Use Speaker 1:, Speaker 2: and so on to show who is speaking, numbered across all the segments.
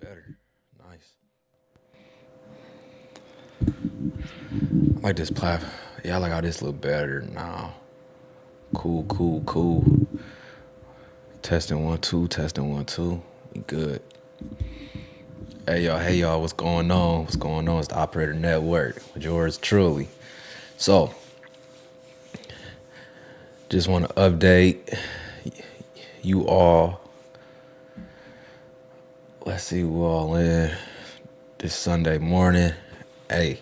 Speaker 1: better. Nice. I like this platform. Yeah, I like how this look better now. Cool, cool, cool. Testing 1 2, testing 1 2. We good. Hey y'all, what's going on? What's going on? It's the Operator Network with yours truly. So, just want to update you all. Let's see who all in this Sunday morning. Hey,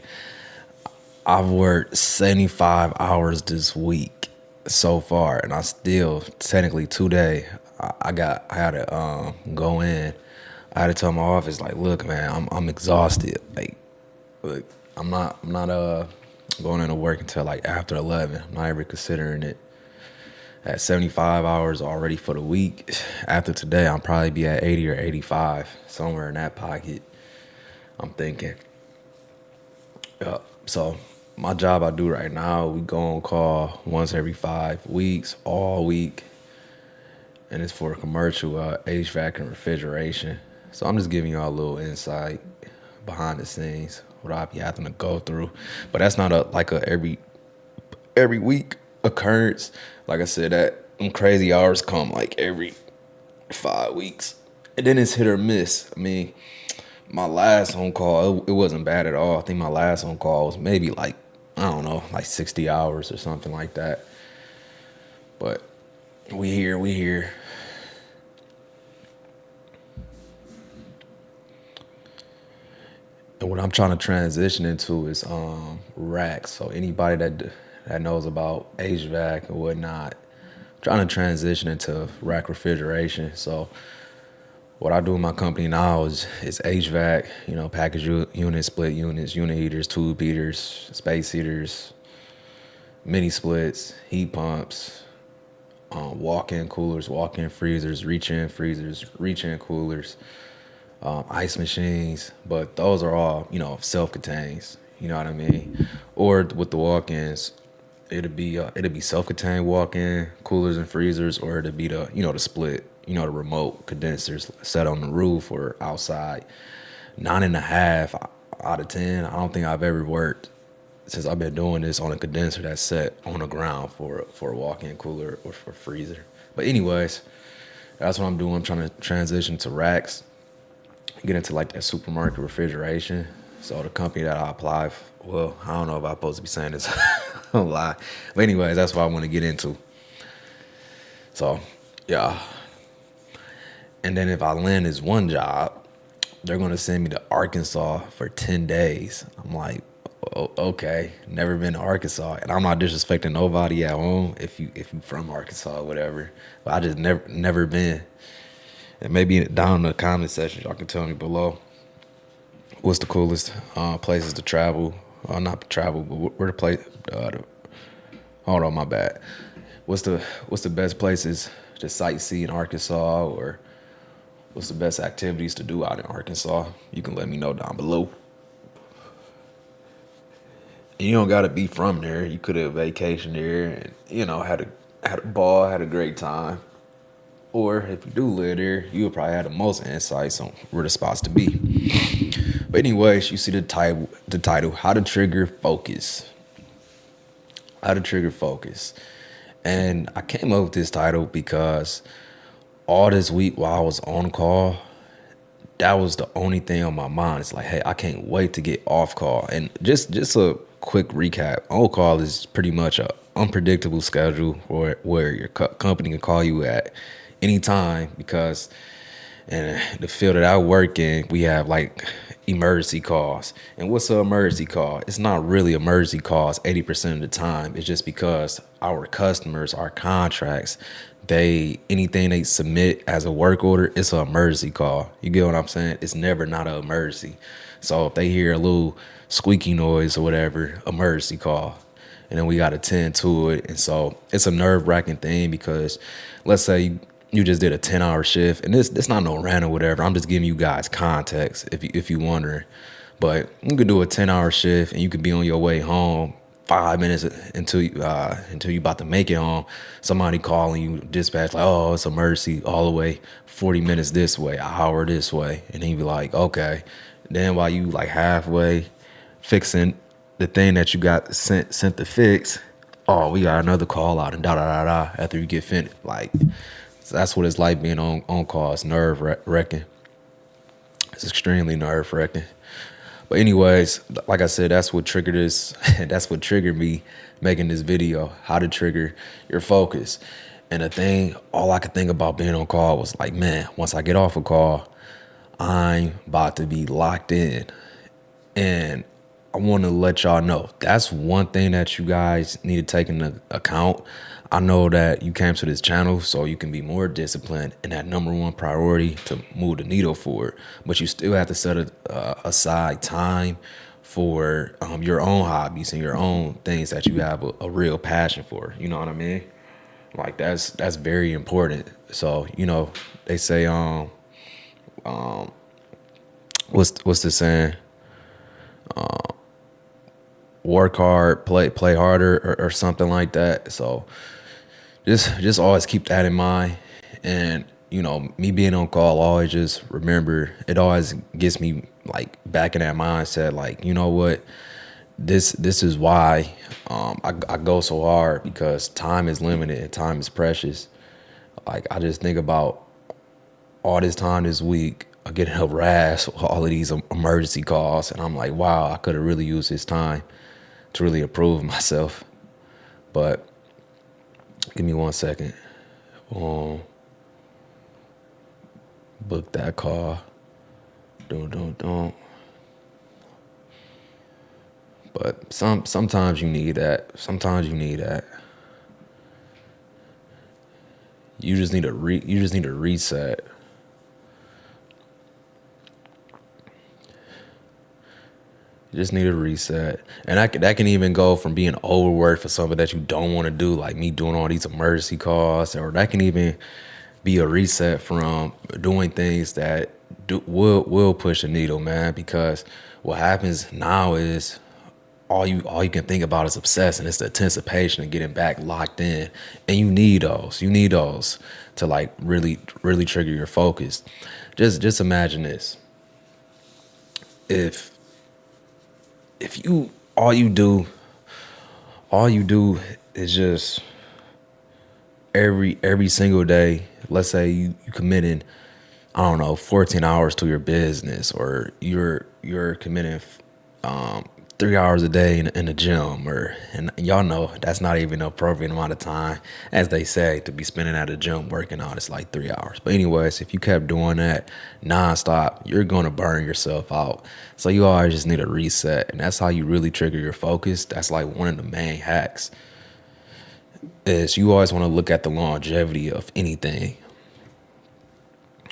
Speaker 1: I've worked 75 hours this week so far, and I still technically today I had to go in. I had to tell my office like, look, man, I'm exhausted. Like, look, I'm not going into work until like after 11. I'm not ever considering it. At 75 hours already for the week. After today, I'll probably be at 80 or 85, somewhere in that pocket. I'm thinking. So my job I do right now, we go on call once every 5 weeks, all week, and it's for commercial HVAC and refrigeration. So I'm just giving y'all a little insight behind the scenes, what I be having to go through. But that's not a every week occurrence. Like I said, that them crazy hours come like every 5 weeks, and then it's hit or miss. I mean, my last on call, it wasn't bad at all. I think my last on call was maybe like, I don't know, like 60 hours or something like that. But we here. And what I'm trying to transition into is racks. So anybody that knows about HVAC and whatnot, I'm trying to transition into rack refrigeration. So what I do in my company now is HVAC, package units, split units, unit heaters, tube heaters, space heaters, mini splits, heat pumps, walk-in coolers, walk-in freezers, reach-in coolers, ice machines. But those are all, self-contained. You know what I mean? Or with the walk-ins, it'd be self-contained walk-in coolers and freezers, or it'd be the split, the remote condensers set on the roof or outside. 9.5 out of 10. I don't think I've ever worked since I've been doing this on a condenser that's set on the ground for a walk-in cooler or for freezer. But anyways, that's what I'm doing. I'm trying to transition to racks, get into like that supermarket refrigeration. So the company that I apply for, well, I don't know if I'm supposed to be saying this a lie. But anyways, that's what I want to get into. So, yeah. And then if I land this one job, they're going to send me to Arkansas for 10 days. I'm like, okay, never been to Arkansas. And I'm not disrespecting nobody at home if you from Arkansas or whatever. But I just never been. And maybe down in the comment section, y'all can tell me below what's the coolest places to travel. Not travel, but where the place. Hold on, my bad. What's the best places to sightsee in Arkansas, or what's the best activities to do out in Arkansas? You can let me know down below. And you don't gotta be from there. You could have vacationed there and had a ball, had a great time. Or if you do live there, you'll probably have the most insights on where the spots to be. But anyways, you see the title, How to Trigger Focus. How to Trigger Focus. And I came up with this title because all this week while I was on call, that was the only thing on my mind. It's like, hey, I can't wait to get off call. And just a quick recap, on call is pretty much a unpredictable schedule where your company can call you at any time, because in the field that I work in, we have like emergency calls. And what's an emergency call? It's not really emergency calls 80% of the time. It's just because our customers, our contracts, anything they submit as a work order, it's an emergency call. You get what I'm saying? It's never not an emergency. So if they hear a little squeaky noise or whatever, emergency call. And then we got to tend to it. And so it's a nerve-wracking thing, because let's say you just did a 10-hour shift, and this not no random whatever. I'm just giving you guys context if you wondering. But you could do a 10-hour shift and you could be on your way home 5 minutes until you about to make it home, somebody calling you dispatch like, oh, it's emergency all the way 40 minutes this way, an hour this way, and then you be like, okay. Then while you like halfway fixing the thing that you got sent to fix, oh, we got another call out and da da da da after you get finished. Like, so that's what it's like being on call. It's nerve wracking. It's extremely nerve wracking. But anyways, like I said, that's what triggered this. That's what triggered me making this video, how to trigger your focus. And the thing, all I could think about being on call was like, man, once I get off a call, I'm about to be locked in. And I want to let y'all know, that's one thing that you guys need to take into account. I know that you came to this channel so you can be more disciplined and that number one priority to move the needle forward, but you still have to set aside time for your own hobbies and your own things that you have a real passion for. You know what I mean? Like that's very important. So, you know, they say what's the saying? Work hard, play harder, or something like that. So just always keep that in mind. And you know, me being on call, always just remember, it always gets me like back in that mindset. Like, you know what, this is why I go so hard, because time is limited and time is precious. Like, I just think about all this time this week, I get harassed with all of these emergency calls, and I'm like, wow, I could have really used this time to really improve myself. But give me 1 second. Book that call. Don't. But sometimes you need that. Sometimes you need that. You just need a reset. You just need a reset. And that can even go from being overworked for something that you don't want to do, like me doing all these emergency calls, or that can even be a reset from doing things that will push the needle, man. Because what happens now is all you can think about is obsessing. It's the anticipation of getting back locked in, and you need those. You need those to like really trigger your focus. Just imagine this: if you all you do is just every single day, let's say you committing, I don't know, 14 hours to your business, or you're committing 3 hours a day in the gym, and y'all know that's not even an appropriate amount of time, as they say, to be spending at a gym working out. It's like 3 hours. But anyways, if you kept doing that nonstop, you're gonna burn yourself out. So you always just need a reset, and that's how you really trigger your focus. That's like one of the main hacks. Is you always want to look at the longevity of anything.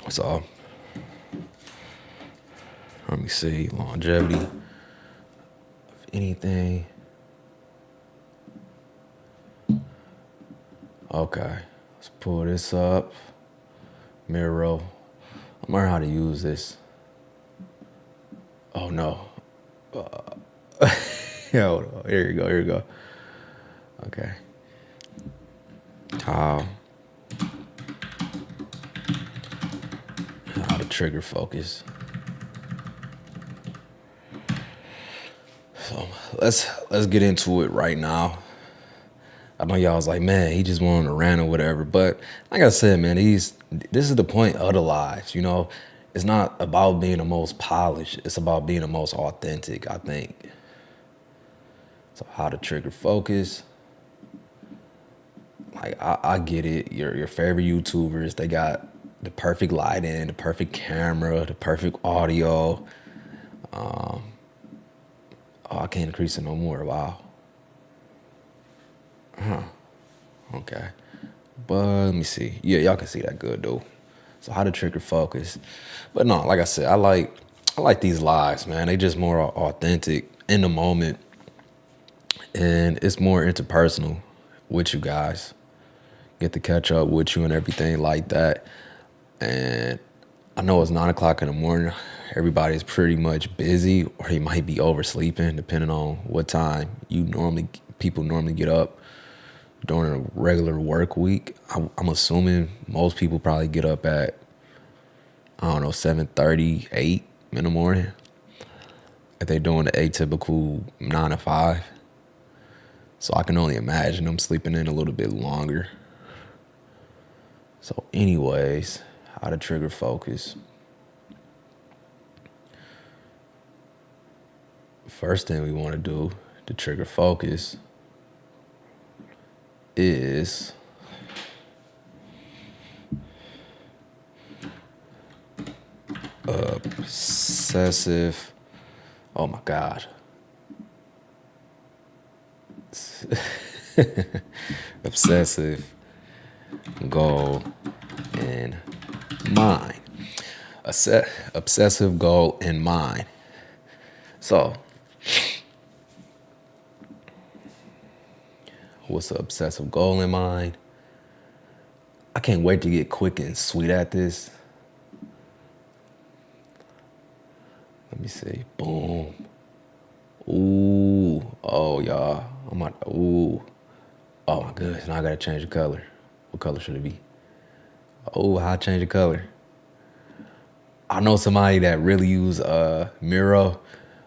Speaker 1: So let me see, longevity of anything. Okay, let's pull this up. Miro. I'm learning how to use this. Oh no. Yeah, hold on. Here you go. Okay. How to trigger focus. So let's get into it right now. I know y'all was like, man, he just wanted to rant or whatever. But like I said, man, this is the point of the lives. You know, it's not about being the most polished. It's about being the most authentic, I think. So how to trigger focus. Like, I get it. Your favorite YouTubers, they got the perfect lighting, the perfect camera, the perfect audio. Oh, I can't increase it no more. Wow. Okay. But let me see. Yeah, y'all can see that good though. So how to trigger focus. But no, like I said, I like these lives, man. They just more authentic, in the moment, and it's more interpersonal with you guys. Get to catch up with you and everything like that. And I know it's 9 o'clock in the morning. Everybody's pretty much busy, or you might be oversleeping, depending on what time you normally people normally get up during a regular work week. I'm assuming most people probably get up at, I don't know, 7:30, 8 in the morning. If they're doing the atypical 9 to 5. So I can only imagine them sleeping in a little bit longer. So anyways, how to trigger focus. First thing we want to do to trigger focus is obsessive. Oh my God. Obsessive goal in mind. Obsessive goal in mind. So, what's the obsessive goal in mind? I can't wait to get quick and sweet at this. Let me see. Boom. Ooh. Oh, y'all. Ooh. Oh, my goodness. Now I got to change the color. What color should it be? Oh, how I change the color? I know somebody that really use Miro.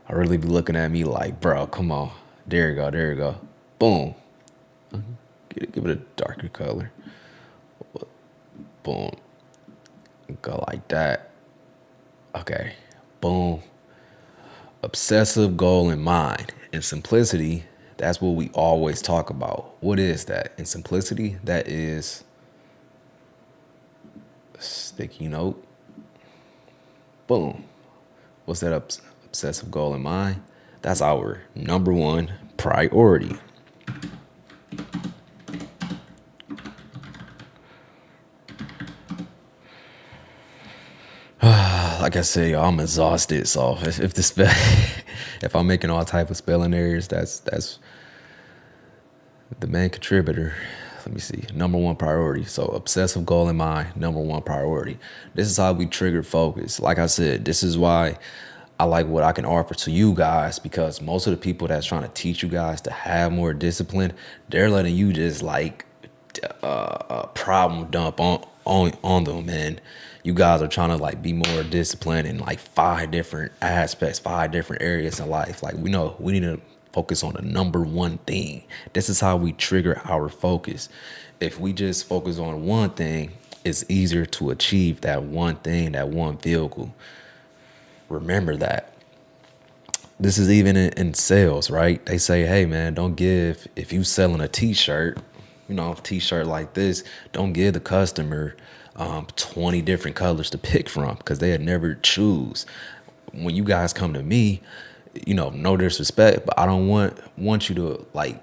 Speaker 1: I really be looking at me like, bro, come on. There you go. There you go. Boom. Give it a darker color. Boom. Go like that. Okay. Boom. Obsessive goal in mind. In simplicity, that's what we always talk about. What is that? In simplicity, that is a sticky note. Boom. What's that obsessive goal in mind? That's our number one priority. Like I said, y'all, I'm exhausted. So if I'm making all type of spelling errors, that's the main contributor. Let me see. Number one priority. So obsessive goal in mind, number one priority. This is how we trigger focus. Like I said, this is why I like what I can offer to you guys, because most of the people that's trying to teach you guys to have more discipline, they're letting you just like problem dump on them, and you guys are trying to like be more disciplined in like 5 different aspects, 5 different areas in life. Like we know we need to focus on the number one thing. This is how we trigger our focus. If we just focus on one thing, it's easier to achieve that one thing, that one vehicle. Remember that. This is even in sales, right? They say, hey man, don't give, if you selling a t-shirt, t-shirt like this, don't give the customer 20 different colors to pick from, because they'd never choose. When you guys come to me, no disrespect, but I don't want you to like,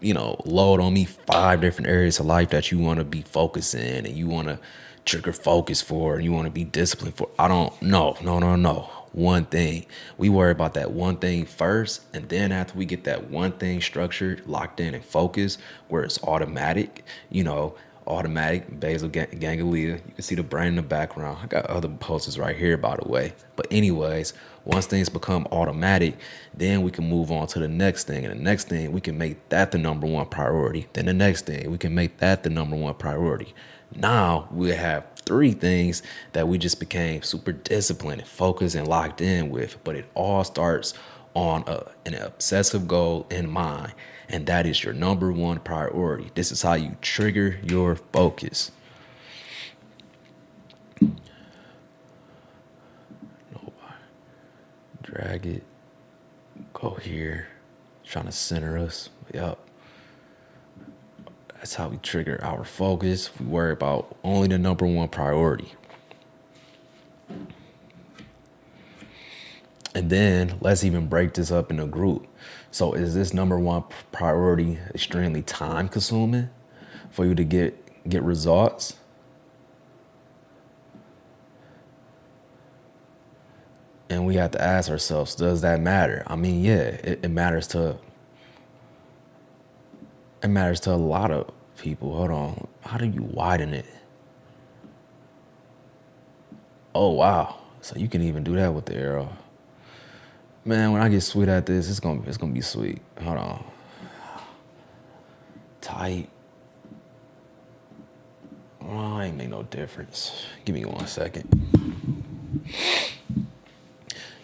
Speaker 1: load on me 5 different areas of life that you want to be focused in and you want to trigger focus for and you want to be disciplined for. I don't, no. One thing. We worry about that one thing first, and then after we get that one thing structured, locked in, and focused, where it's automatic, automatic basal ganglia. You can see the brain in the background. I got other posters right here, by the way. But anyways, once things become automatic, then we can move on to the next thing. And the next thing, we can make that the number one priority. Then the next thing, we can make that the number one priority. Now we have 3 things that we just became super disciplined and focused and locked in with. But it all starts on an obsessive goal in mind. And that is your number one priority. This is how you trigger your focus. Drag it. Go here. Trying to center us. Yup. That's how we trigger our focus. We worry about only the number one priority. And then let's even break this up in a group. So is this number one priority extremely time consuming for you to get results? And we have to ask ourselves, does that matter? I mean, yeah, it matters to a lot of people. Hold on. How do you widen it? Oh, wow. So you can even do that with the arrow. Man, when I get sweet at this, it's gonna be sweet. Hold on. tight. Oh, ain't make no difference. Give me 1 second.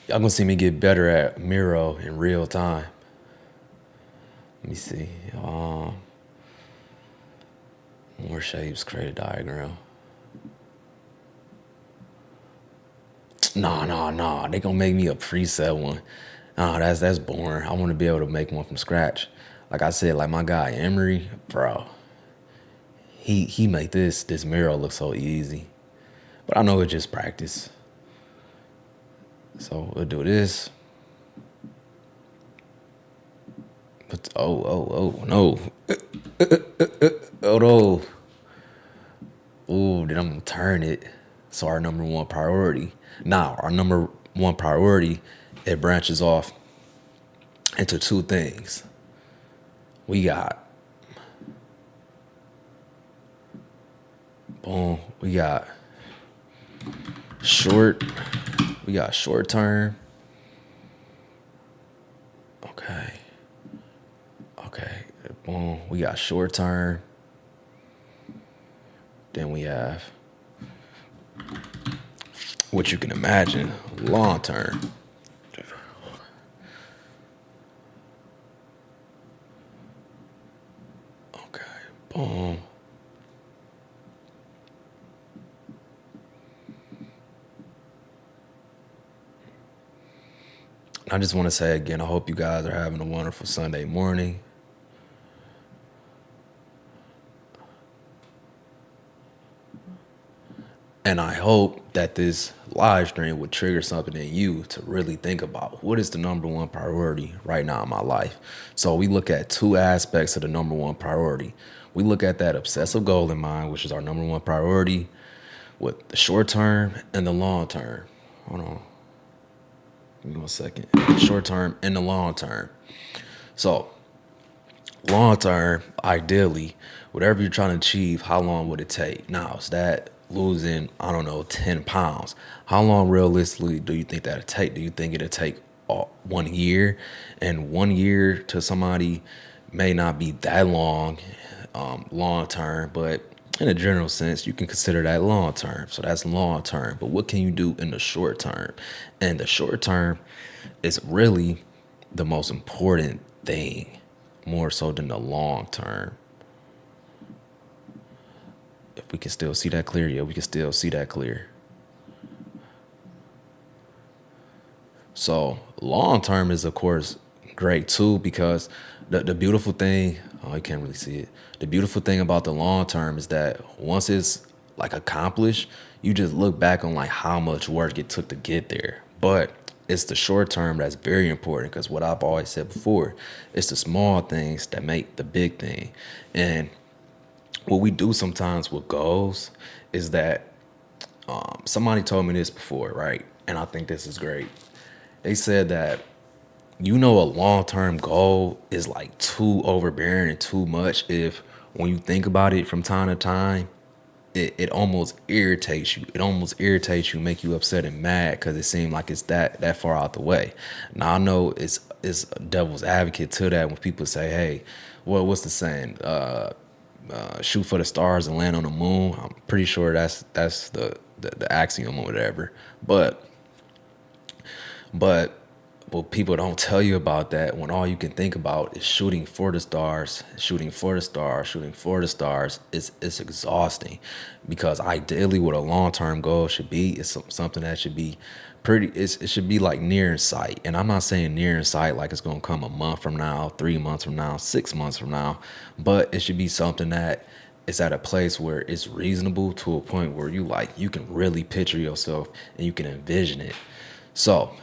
Speaker 1: Y'all gonna see me get better at Miro in real time. Let me see. More shapes, create a diagram. Nah. They gonna make me a preset one. Nah, that's boring. I want to be able to make one from scratch. Like I said, like my guy Emery, bro. He made this Miro look so easy. But I know it's just practice. So we'll do this. But oh no. Oh no. Ooh, then I'm gonna turn it. So our number one priority. Now, our number one priority, it branches off into two things. We got boom, we got short term. Okay. Boom. We got short term. Then we have what you can imagine, long term. Okay. Boom. I just want to say again, I hope you guys are having a wonderful Sunday morning. And I hope that this live stream would trigger something in you to really think about what is the number one priority right now in my life. So we look at two aspects of the number one priority. We look at that obsessive goal in mind, which is our number one priority, with the short term and the long term. Hold on. Give me 1 second. Short term and the long term. So long term, ideally, whatever you're trying to achieve, how long would it take? Now, is that losing, 10 pounds? How long realistically do you think that'll take? Do you think it'll take 1 year? And 1 year to somebody may not be that long, long term, but in a general sense, you can consider that long term. So that's long term. But what can you do in the short term? And the short term is really the most important thing, more so than the long term. If we can still see that clear, yeah, we can still see that clear. So long term is, of course, great too, because the beautiful thing, oh, you can't really see it. The beautiful thing about the long term is that once it's like accomplished, you just look back on like how much work it took to get there. But it's the short term that's very important, because what I've always said before, it's the small things that make the big thing. And what we do sometimes with goals is that somebody told me this before, right? And I think this is great. They said that a long-term goal is like too overbearing and too much if when you think about it from time to time, it almost irritates you. It almost irritates you, make you upset and mad because it seems like it's that far out the way. Now I know it's a devil's advocate to that when people say, hey, what's the saying? Shoot for the stars and land on the moon. I'm pretty sure that's the axiom or whatever. But what people don't tell you about that, when all you can think about is shooting for the stars, it's exhausting. Because ideally what a long-term goal should be is something that should be it should be like near in sight. And I'm not saying near in sight like it's going to come a month from now, 3 months from now, 6 months from now, but it should be something that is at a place where it's reasonable to a point where you can really picture yourself and you can envision it. So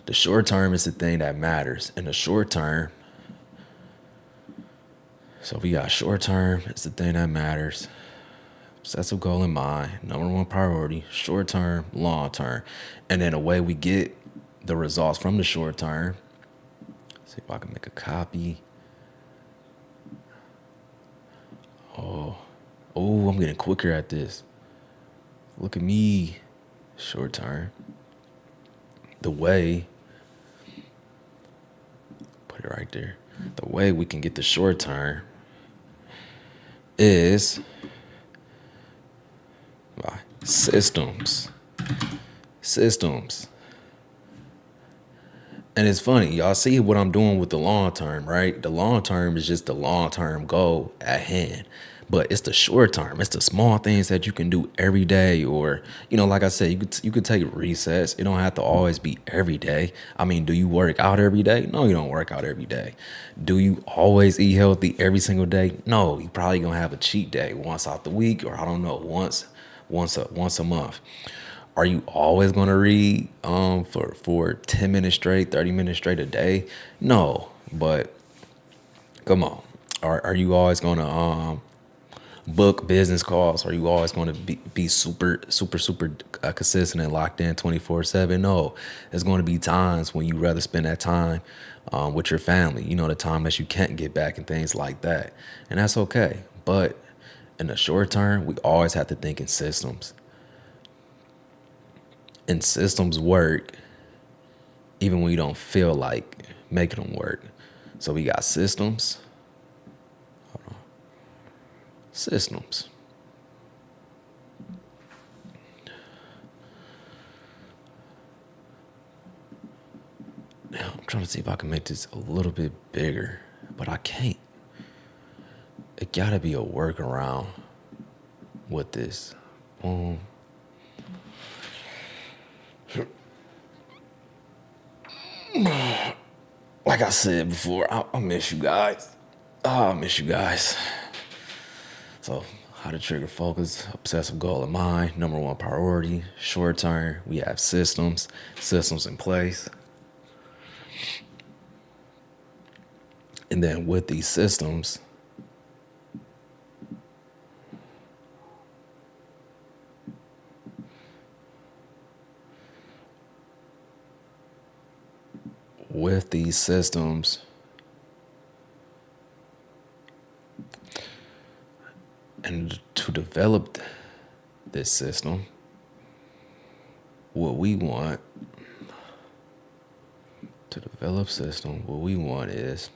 Speaker 1: the short term is the thing that matters. In the short term, so we got short term is the thing that matters. Obsessive goal in mind, number one priority, short term, long term. And then the way we get the results from the short term, see if I can make a copy. Oh, I'm getting quicker at this. Look at me, short term. The way, put it right there. The way we can get the short term is systems. Systems. And it's funny, y'all see what I'm doing with the long term, right? The long term is just the long term goal at hand. But it's the short term. It's the small things that you can do every day, or like I said, you could take resets. It don't have to always be every day. I mean, do you work out every day? No, you don't work out every day. Do you always eat healthy every single day? No, you probably gonna have a cheat day once out the week, or I don't know, once a month. Are you always going to read for 10 minutes straight, 30 minutes straight a day? No, but come on. Are you always going to book business calls? Are you always going to be super consistent and locked in 24/7? No, there's going to be times when you rather spend that time with your family, the time that you can't get back and things like that. And that's okay. But in the short term, we always have to think in systems. And systems work even when you don't feel like making them work. So we got systems. Systems. Now I'm trying to see if I can make this a little bit bigger, but I can't. It gotta be a workaround with this. Like I said before, I miss you guys. Oh, I miss you guys. So, how to trigger focus, obsessive goal in mind, number one priority, short term. We have systems in place. And then with these systems, and to develop this system, what we want is,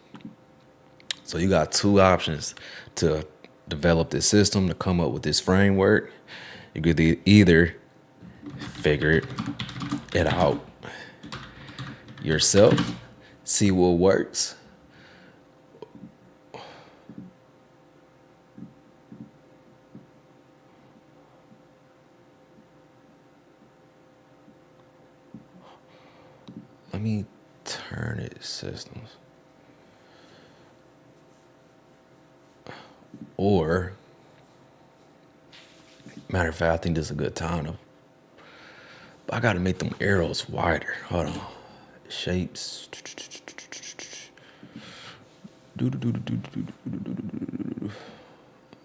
Speaker 1: so you got two options to develop this system, to come up with this framework. You could either figure it out yourself, see what works, let me turn it systems. Or, matter of fact, I think this is a good time to, I gotta make them arrows wider. Hold on. Shapes. Oh,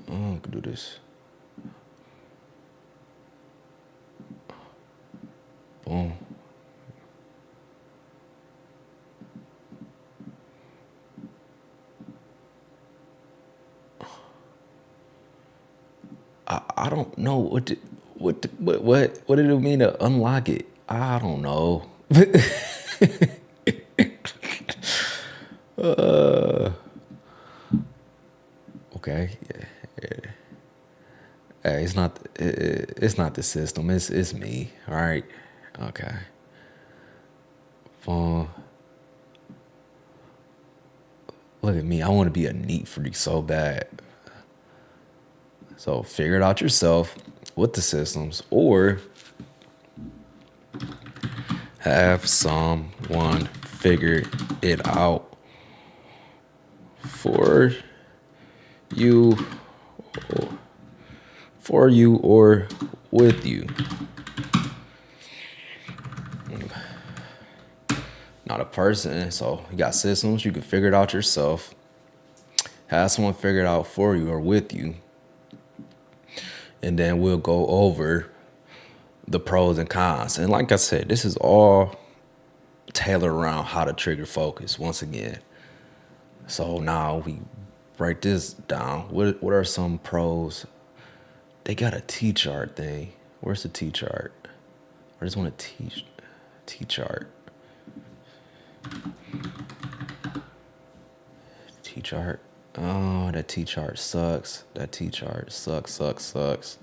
Speaker 1: I can do this. Boom. I don't know what did it mean to unlock it? I don't know. Okay. Yeah. Hey, it's not the system. It's me. All right. Okay. Phone. Look at me. I want to be a neat freak so bad. So figure it out yourself with the systems, or have someone figure it out for you or with you. Not a person. So you got systems, you can figure it out yourself. Have someone figure it out for you or with you. And then we'll go over the pros and cons. And like I said, this is all tailored around how to trigger focus once again. So now we break this down. What are some pros? They got a T-chart thing. Where's the T-chart? I just want to T-chart. T-chart. Oh, that T chart sucks. That T chart sucks.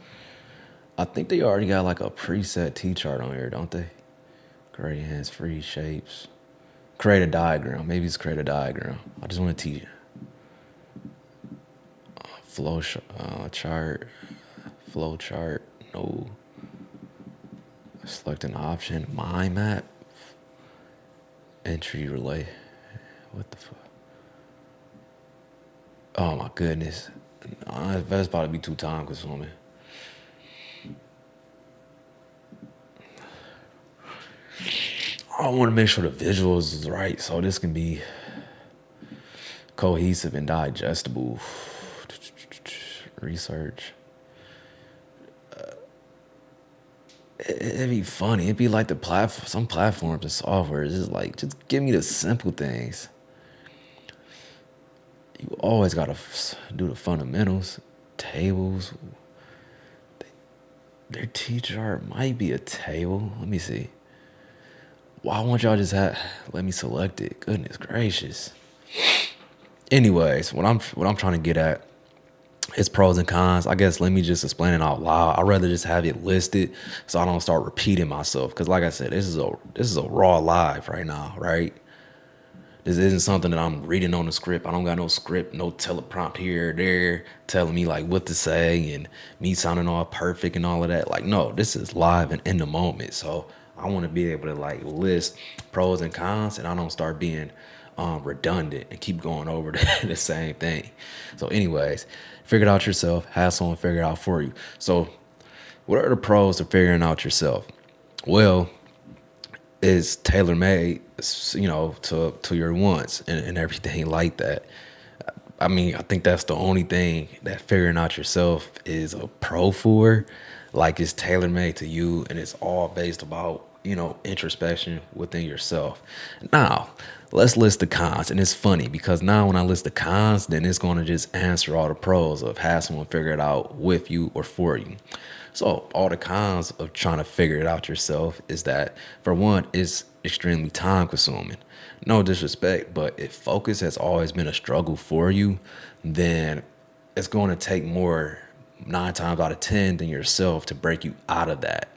Speaker 1: I think they already got like a preset T chart on here, don't they? Gradients, free shapes. Create a diagram. Maybe it's create a diagram. I just want to teach you. Chart. Flow chart. No. Select an option. Mind map. Entry relay. What the fuck? Oh my goodness. That's about to be too time consuming. I want to make sure the visuals is right so this can be cohesive and digestible. Research. It'd be funny. It'd be like some platforms and software. It's just like, just give me the simple things. You always gotta do the fundamentals, tables. Their T chart might be a table. Let me see. Why won't y'all just let me select it? Goodness gracious. Anyways, what I'm trying to get at is pros and cons. I guess let me just explain it out loud. I'd rather just have it listed so I don't start repeating myself. Because like I said, this is a raw live right now, right? This isn't something that I'm reading on the script. I don't got no script, no teleprompt here or there telling me like what to say and me sounding all perfect and all of that. Like, no, this is live and in the moment. So I want to be able to like list pros and cons and I don't start being redundant and keep going over the same thing. So anyways, figure it out yourself. Have someone figure it out for you. So what are the pros to figuring out yourself? Well, it's tailor made, to your wants and everything like that. I mean, I think that's the only thing that figuring out yourself is a pro for. Like it's tailor made to you and it's all based about, introspection within yourself. Now, let's list the cons. And it's funny because now when I list the cons, then it's going to just answer all the pros of have someone figure it out with you or for you. So all the cons of trying to figure it out yourself is that, for one, it's extremely time consuming. No disrespect, but if focus has always been a struggle for you, then it's going to take more 9 times out of 10 than yourself to break you out of that.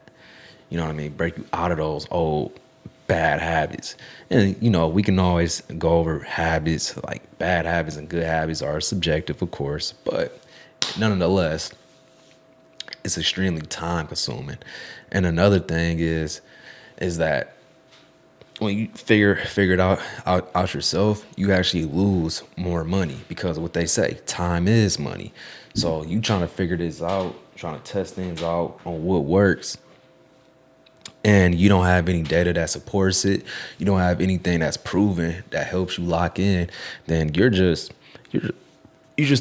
Speaker 1: You know what I mean? Break you out of those old bad habits. And, we can always go over habits, like bad habits and good habits are subjective, of course, but nonetheless, it's extremely time consuming. And another thing is that when you figure it out yourself, you actually lose more money because of what they say, time is money. So you trying to figure this out, trying to test things out on what works, and you don't have any data that supports it, you don't have anything that's proven that helps you lock in, then you just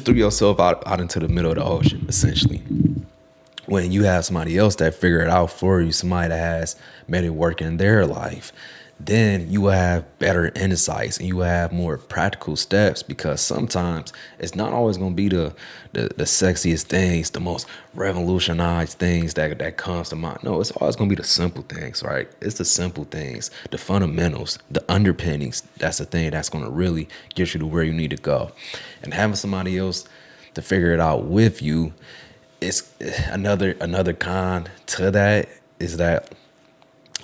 Speaker 1: threw yourself out into the middle of the ocean, essentially. When you have somebody else that figure it out for you, somebody that has made it work in their life, then you will have better insights and you will have more practical steps, because sometimes it's not always going to be the sexiest things, the most revolutionized things that comes to mind. No, it's always going to be the simple things, right? It's the simple things, the fundamentals, the underpinnings. That's the thing that's going to really get you to where you need to go. And having somebody else to figure it out with you, it's another con to that is that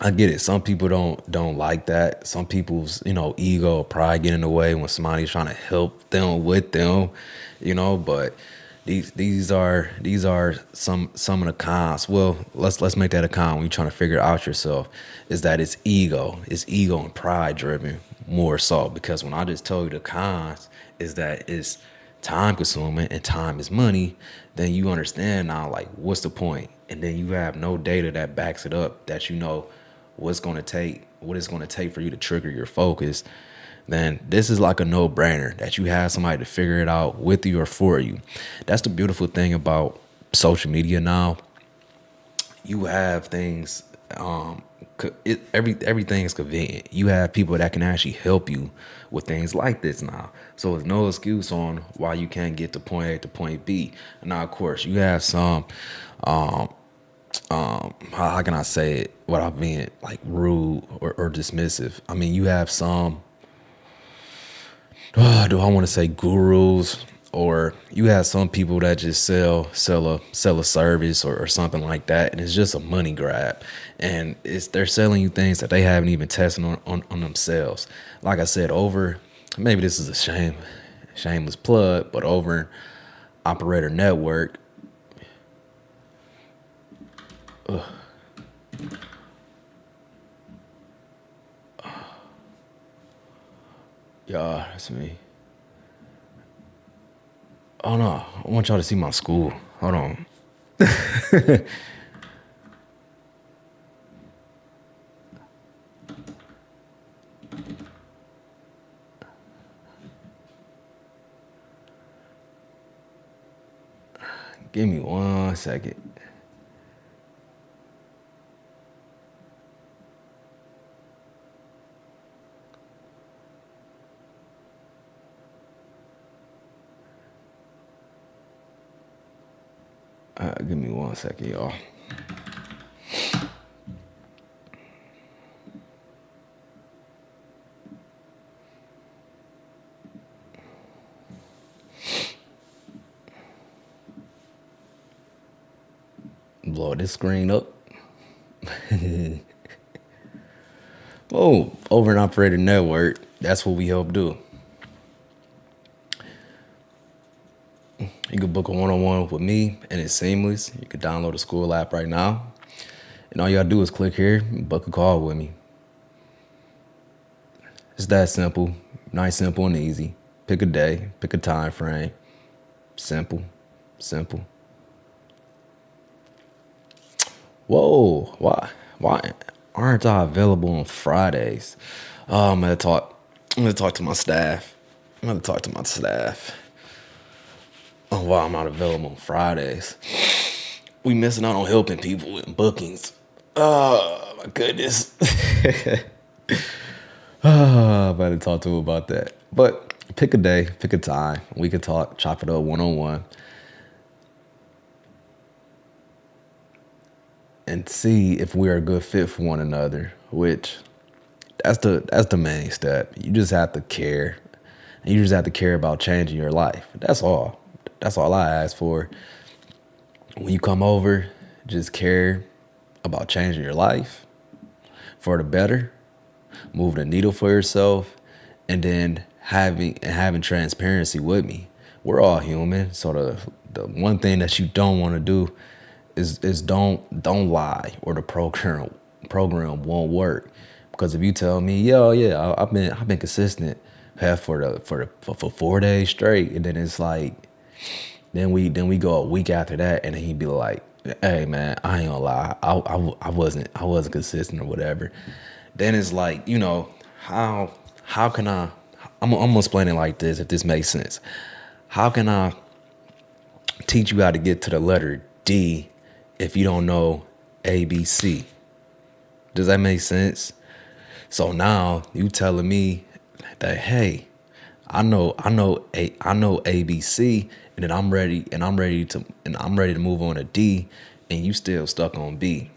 Speaker 1: I get it. Some people don't like that. Some people's, ego or pride get in the way when somebody's trying to help them with them, but these are some of the cons. Well, let's make that a con when you're trying to figure out yourself, is that it's ego and pride driven more so, because when I just told you the cons is that it's time consuming and time is money, then you understand now, like, what's the point? And then you have no data that backs it up, that what it's going to take for you to trigger your focus. Then this is like a no-brainer that you have somebody to figure it out with you or for you. That's the beautiful thing about social media now. You have things, everything is convenient. You have people that can actually help you with things like this now. So there's no excuse on why you can't get to point A to point B. Now, of course, you have some, how can I say it without being like rude or dismissive? I mean, you have some, do I want to say gurus or you have some people that just sell a service or something like that, and it's just a money grab, and they're selling you things that they haven't even tested on themselves. Like I said, over maybe this is a shameless plug, but over Operator Network, y'all, that's me. Oh no, I want y'all to see my school. Hold on. Give me 1 second. Give me 1 second, y'all. Blow this screen up. Oh, over an Operator Network, that's what we help do. You can book a one-on-one with me, and it's seamless. You can download the school app right now, and all you gotta do is click here and book a call with me. It's that simple, nice, simple, and easy. Pick a day, pick a time frame. Simple, simple. Whoa, why aren't I available on Fridays? Oh, I'm gonna talk to my staff. I'm gonna talk to my staff. Oh, why I'm not available on Fridays. We missing out on helping people with bookings. Oh my goodness. I better talk to him about that. But pick a day, pick a time. We can talk, chop it up one-on-one, and see if we're a good fit for one another, which that's the main step. You just have to care. And you just have to care about changing your life. That's all. That's all I ask for. When you come over, just care about changing your life for the better, moving the needle for yourself, and then having transparency with me. We're all human, so the one thing that you don't want to do is don't lie, or the program won't work. Because if you tell me, yo, yeah, I've been consistent for 4 days straight, and then it's like, then we go a week after that, and then he'd be like, hey man, I ain't gonna lie, I wasn't consistent or whatever. Then it's like, how can I'm gonna explain it like this, if this makes sense. How can I teach you how to get to the letter D if you don't know ABC? Does that make sense? So now you telling me that, hey, I know ABC, and then I'm ready to move on to D, and you still stuck on B.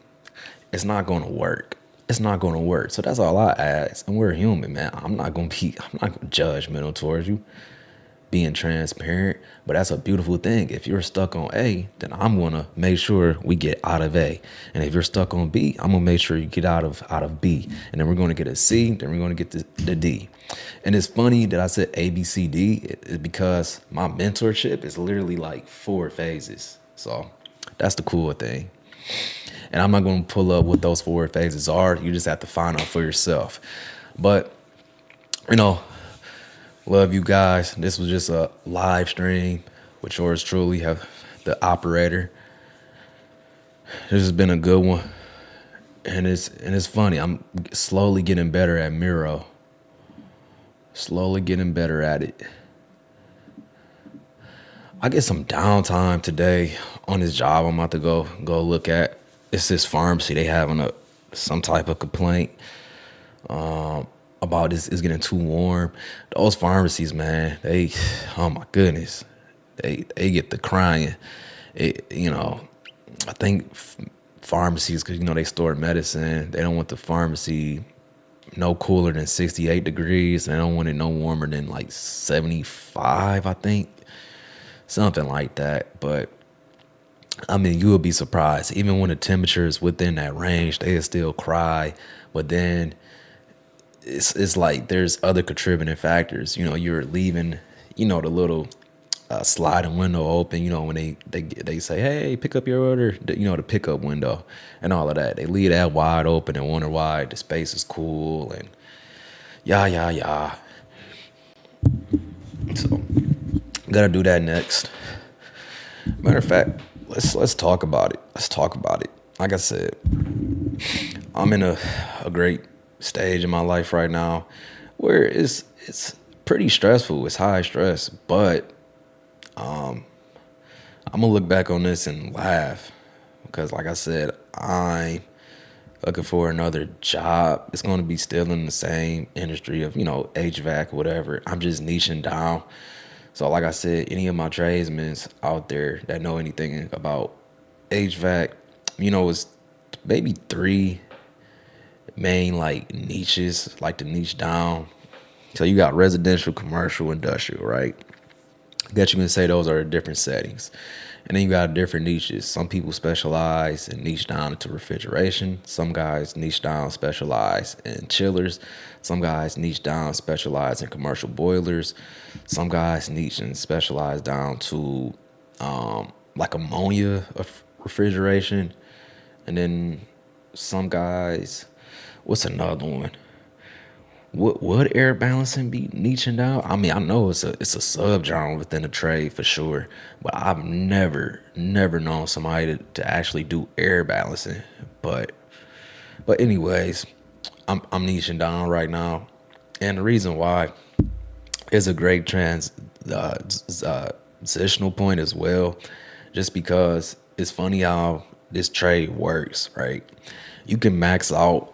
Speaker 1: It's not gonna work. It's not gonna work. So that's all I ask. And we're human, man. I'm not gonna judgmental towards you, being transparent. But that's a beautiful thing. If you're stuck on A, then I'm gonna make sure we get out of A. And if you're stuck on B, I'm gonna make sure you get out of B. And then we're gonna get a C, then we're gonna get the D. And it's funny that I said A, B, C, D, because my mentorship is literally like 4 phases. So that's the cool thing. And I'm not going to pull up what those 4 phases are. You just have to find out for yourself. But, love you guys. This was just a live stream with yours truly, have the operator. This has been a good one. And it's funny. I'm slowly getting better at Miro. Slowly getting better at it. I get some downtime today on this job I'm about to go look at. It's this pharmacy. They having some type of complaint about this. It's getting too warm. Those pharmacies, man, oh my goodness, they get the crying. I think pharmacies, because they store medicine, they don't want the pharmacy no cooler than 68 degrees. They don't want it no warmer than like 75, I think. something like that. But I mean, you will be surprised. Even when the temperature is within that range, they still cry. But then it's like there's other contributing factors. You're leaving, the little sliding window open. When they say, "Hey, pick up your order," the pickup window and all of that. They leave that wide open and wonder why the space is cool and yeah, yeah, yeah. So gotta do that next. Matter of fact, let's talk about it. Let's talk about it. Like I said, I'm in a great stage in my life right now where it's pretty stressful. It's high stress, but I'm gonna look back on this and laugh because, like I said, I'm looking for another job. It's gonna be still in the same industry of HVAC, whatever. I'm just niching down. So, like I said, any of my tradesmen out there that know anything about HVAC, it's maybe three main like niches, like to niche down. So you got residential, commercial, industrial, right? That you can say those are different settings. And then you got different niches. Some people specialize and niche down into refrigeration. Some guys niche down, specialize in chillers. Some guys niche down, specialize in commercial boilers. Some guys niche and specialize down to like ammonia of refrigeration. And then some guys, what's another one? Would air balancing be niching down? I mean, I know it's a subgenre within the trade for sure, but I've never known somebody to actually do air balancing. But anyways, I'm niching down right now, and the reason why is a great transitional point as well, just because it's funny how this trade works, right? You can max out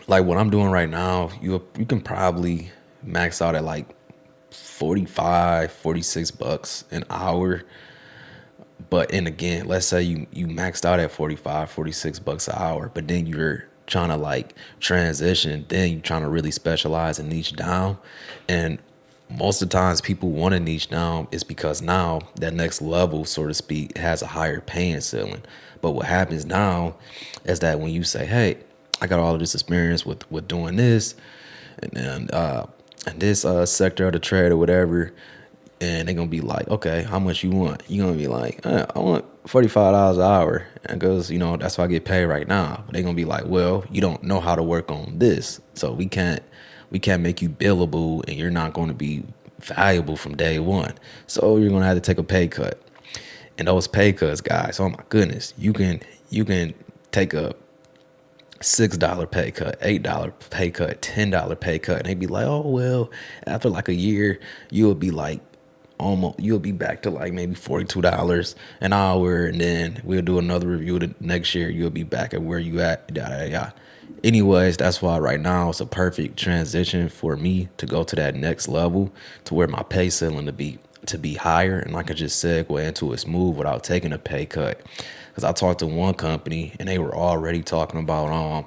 Speaker 1: like what I'm doing right now. You can probably max out at like 45, $46 an hour. But and again, let's say you maxed out at 45, $46 an hour, but then you're trying to like transition, then you're trying to really specialize and niche down. And most of the times people want to niche down is because now that next level, so to speak, has a higher paying ceiling. But what happens now is that when you say, "Hey, I got all of this experience with doing this and this sector of the trade or whatever," and they're gonna be like, "Okay, how much you want?" You're gonna be like, "I want $45 an hour," and goes, that's what I get paid right now. But they're gonna be like, "Well, you don't know how to work on this, so we can't make you billable, and you're not going to be valuable from day one. So you're gonna have to take a pay cut." And those pay cuts, guys, oh my goodness, you can take a $6 pay cut, $8 pay cut, $10 pay cut, and they'd be like, "Oh well, after like a year, you'll be like you'll be back to like maybe $42 an hour, and then we'll do another review the next year. You'll be back at where you at." Yada, yada, yada. Anyways, that's why right now it's a perfect transition for me to go to that next level to where my pay ceiling to be higher, and I could just segue into it smooth without taking a pay cut. Because I talked to one company and they were already talking about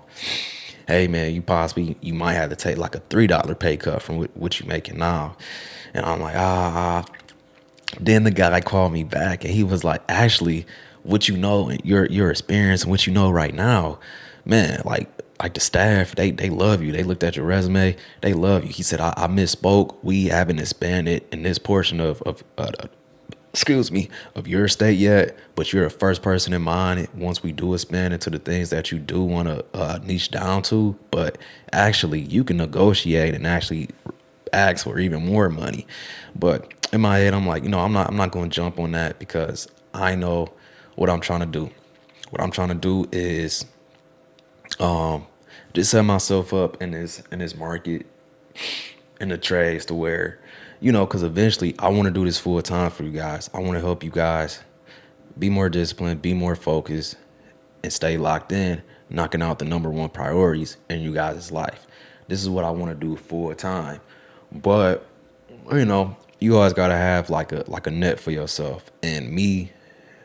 Speaker 1: hey man, you might have to take like a $3 pay cut from what you're making now. And I'm like, Then the guy called me back and he was like, "Actually, what you know and your experience and what you know right now, man, like the staff, they love you. They looked at your resume, they love you." He said, "I misspoke. We haven't expanded in this portion of your state yet, but you're the first person in mind once we do expand into the things that you do want to niche down to. But actually, you can negotiate and actually ask for even more money." But in my head, I'm like, I'm not going to jump on that because I know what I'm trying to do. What I'm trying to do is just set myself up in this market, in the trades, to where, because eventually I want to do this full time for you guys. I want to help you guys be more disciplined, be more focused, and stay locked in, knocking out the number one priorities in you guys' life. This is what I want to do full time. But you always gotta have like a net for yourself. And me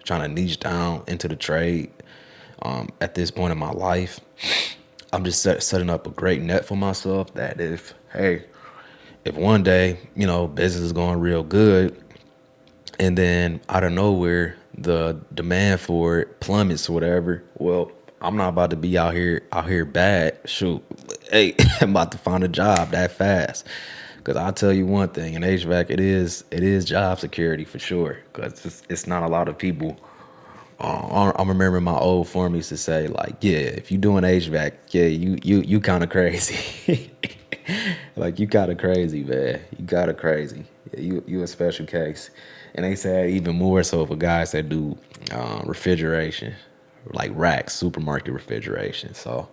Speaker 1: trying to niche down into the trade at this point in my life, I'm just setting up a great net for myself that if one day, business is going real good, and then out of nowhere the demand for it plummets or whatever. Well, I'm not about to be out here bad. Shoot, hey, I'm about to find a job that fast. Cause I'll tell you one thing, in HVAC, it is job security for sure. Cause it's not a lot of people. I remember my old form used to say like, yeah, if you doing HVAC, yeah, you kind of crazy. Like you kind of crazy, man. You kind of crazy. Yeah, you a special case. And they say even more so for guys that do refrigeration, like racks, supermarket refrigeration. So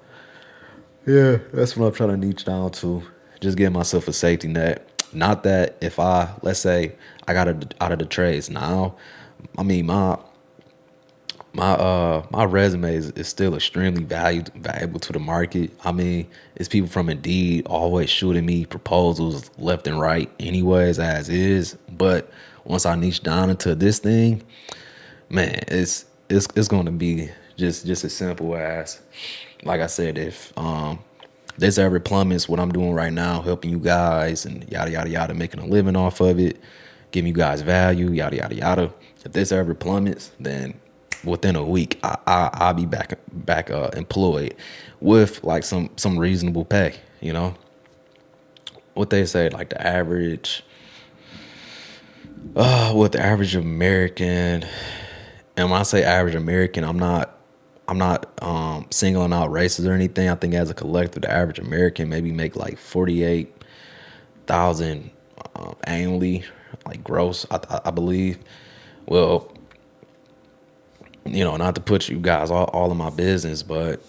Speaker 1: yeah, that's what I'm trying to niche down to. Just give myself a safety net. Not that if let's say I got out of the trades now, I mean my resume is still extremely valuable to the market. I mean, it's people from Indeed always shooting me proposals left and right, anyways, as is. But once I niche down into this thing, man, it's going to be just as simple as, like I said, if this ever plummets what I'm doing right now, helping you guys and yada yada yada, making a living off of it, giving you guys value, yada yada yada. If this ever plummets, then within a week I'll be back employed with like some reasonable pay. You know what they say, like the average, what the average American. And when I say average American, I'm not singling out races or anything. I think as a collective, the average American maybe make like 48,000 annually, like gross, I believe. Well, not to put you guys all in my business, but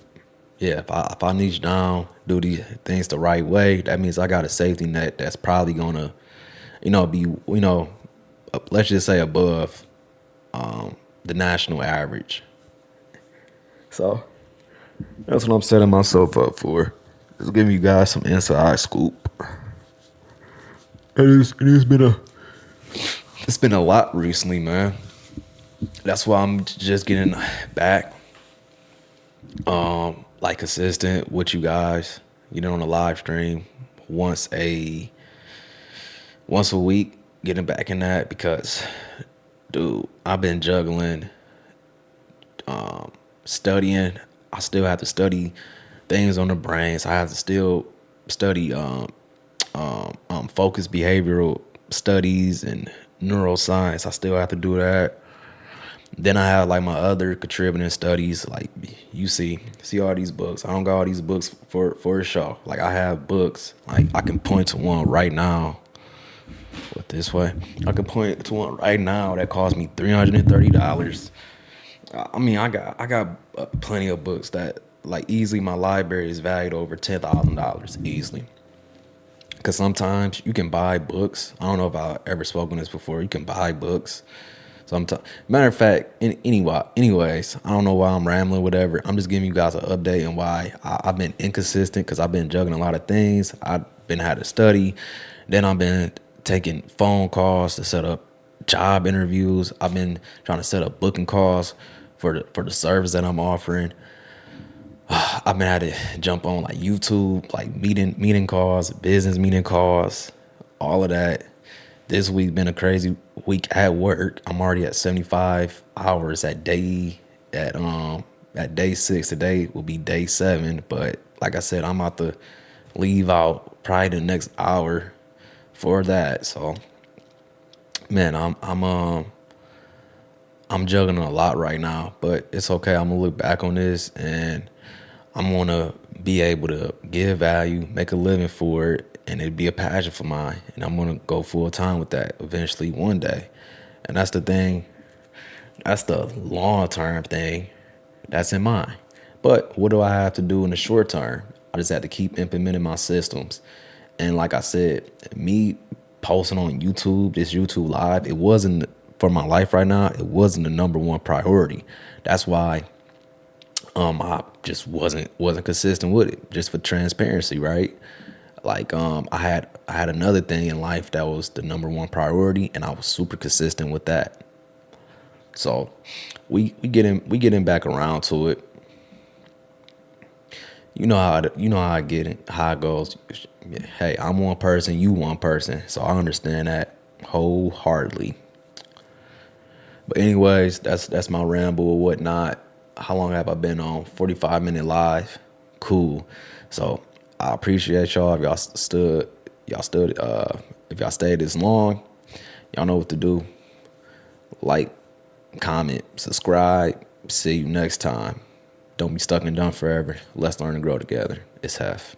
Speaker 1: yeah, if I niche down, do these things the right way, that means I got a safety net that's probably gonna, be, let's just say above the national average. So that's what I'm setting myself up for. Just giving you guys some inside scoop. It's been a lot recently, man. That's why I'm just getting back, like consistent with you guys. On a live stream once a once a week. Getting back in that because, dude, I've been juggling, studying. I still have to study things on the brains. I have to still study focused behavioral studies and neuroscience. I still have to do that. Then I have like my other contributing studies, like you see all these books. I don't got all these books for a show. Like I have books, like I can point to one right now. What this way? I can point to one right now that cost me $330. I mean, I got plenty of books that like easily my library is valued over $10,000 easily. Because sometimes you can buy books. I don't know if I've ever spoken this before. You can buy books. Sometimes, matter of fact, anyways, I don't know why I'm rambling, whatever. I'm just giving you guys an update on why I've been inconsistent because I've been juggling a lot of things. I've been had to study. Then I've been taking phone calls to set up job interviews. I've been trying to set up booking calls for the service that I'm offering. I've been had to jump on like YouTube, like meeting calls, business meeting calls, all of that. This week been a crazy week at work. I'm already at 75 hours at day 6. Today will be day 7. But like I said, I'm about to leave out probably the next hour for that. So man, I'm juggling a lot right now, but it's okay. I'm gonna look back on this and I'm gonna be able to give value, make a living for it, and it'd be a passion for mine. And I'm gonna go full time with that eventually one day. And that's the thing. That's the long term thing that's in mind. But what do I have to do in the short term? I just have to keep implementing my systems. And like I said, me posting on YouTube, this YouTube live, it wasn't for my life right now. It wasn't the number one priority. That's why I just wasn't consistent with it, just for transparency, right? Like I had another thing in life that was the number one priority, and I was super consistent with that. So we getting back around to it. You know how how it goes. Hey, I'm one person, you one person, so I understand that wholeheartedly. But anyways, that's my ramble or whatnot. How long have I been on? 45-minute live. Cool. So I appreciate y'all. If y'all stood. If y'all stayed this long, y'all know what to do. Like, comment, subscribe. See you next time. Don't be stuck and done forever. Let's learn and grow together. It's Hef.